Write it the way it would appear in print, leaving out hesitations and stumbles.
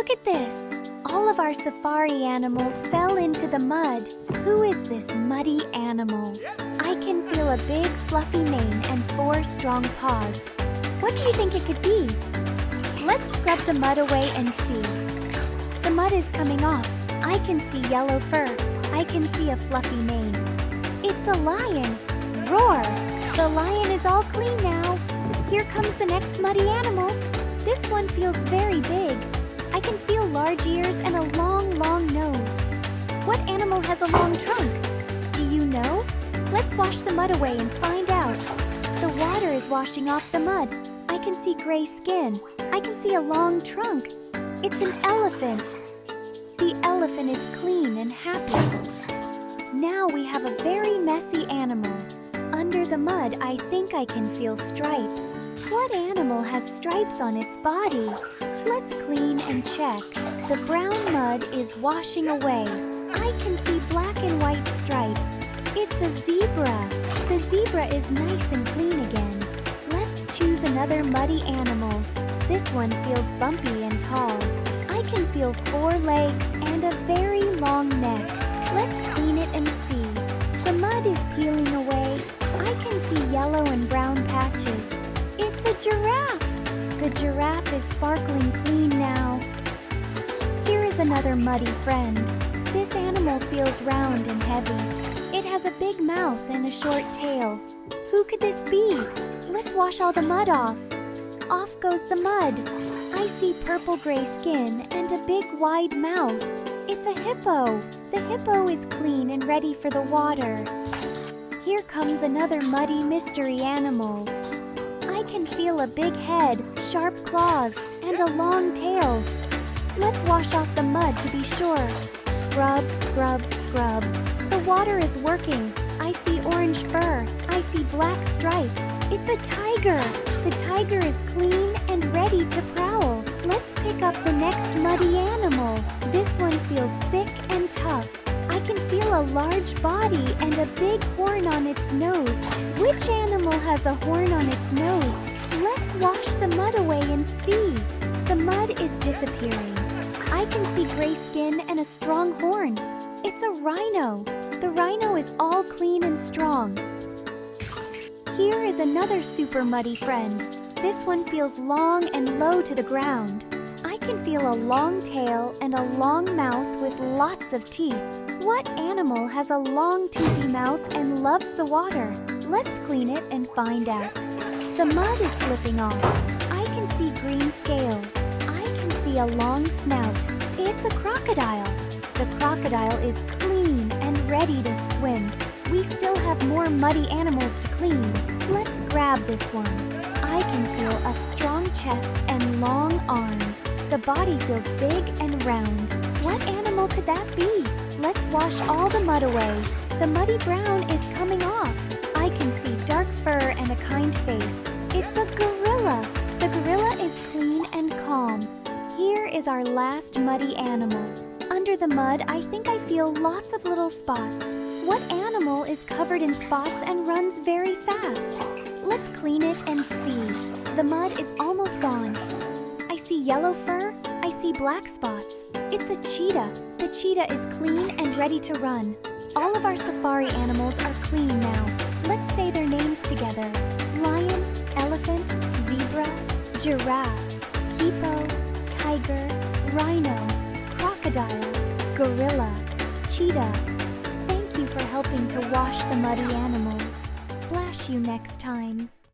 Look at this! All of our safari animals fell into the mud. Who is this muddy animal? I can feel a big fluffy mane and 4 strong paws. What do you think it could be? Let's scrub the mud away and see. The mud is coming off. I can see yellow fur. I can see a fluffy mane. It's a lion. Roar! The lion is all clean now. Here comes the next muddy animal. This one feels very big. I can feel large ears and a long, long nose. What animal has a long trunk? Do you know? Let's wash the mud away and find out. The water is washing off the mud. I can see gray skin. I can see a long trunk. It's an elephant. The elephant is clean and happy. Now we have a very messy animal. Under the mud, I think I can feel stripes. What animal has stripes on its body? Let's clean and check. The brown mud is washing away. I can see black and white stripes. It's a zebra. The zebra is nice and clean again. Let's choose another muddy animal. This one feels bumpy and tall. I can feel 4 legs and a very long neck. Let's clean it and see. The mud is peeling away. I can see yellow and brown patches. It's a giraffe. The giraffe is sparkling clean now. Here is another muddy friend. This animal feels round and heavy. It has a big mouth and a short tail. Who could this be? Let's wash all the mud off. Off goes the mud. I see purple-gray skin and a big wide mouth. It's a hippo. The hippo is clean and ready for the water. Here comes another muddy mystery animal. I can feel a big head, sharp claws, and a long tail. Let's wash off the mud to be sure. Scrub, scrub, scrub. The water is working. I see orange fur. I see black stripes. It's a tiger. The tiger is clean and ready to prowl. Let's pick up the next muddy animal. This one feels thick and tough. I can feel a large body and a big horn on its nose. Which animal has a horn on its nose? Let's wash the mud away and see. The mud is disappearing. I can see gray skin and a strong horn. It's a rhino. The rhino is all clean and strong. Here is another super muddy friend. This one feels long and low to the ground. I can feel a long tail and a long mouth with lots of teeth. What animal has a long toothy mouth and loves the water? Let's clean it and find out. The mud is slipping off. I can see green scales. I can see a long snout. It's a crocodile. The crocodile is clean and ready to swim. We still have more muddy animals to clean. Let's grab this one. I can feel a strong chest and long arms. The body feels big and round. What animal could that be? Let's wash all the mud away. The muddy brown is coming off. I can see dark fur and a kind face. It's a gorilla. The gorilla is clean and calm. Here is our last muddy animal. Under the mud, I think I feel lots of little spots. What animal is covered in spots and runs very fast? Let's clean it and see. The mud is almost gone. I see yellow fur. I see black spots. It's a cheetah. The cheetah is clean and ready to run. All of our safari animals are clean now. Let's say their names together. Lion, elephant, zebra, giraffe, hippo, tiger, rhino, crocodile, gorilla, cheetah. Thank you for helping to wash the muddy animals. Splash you next time.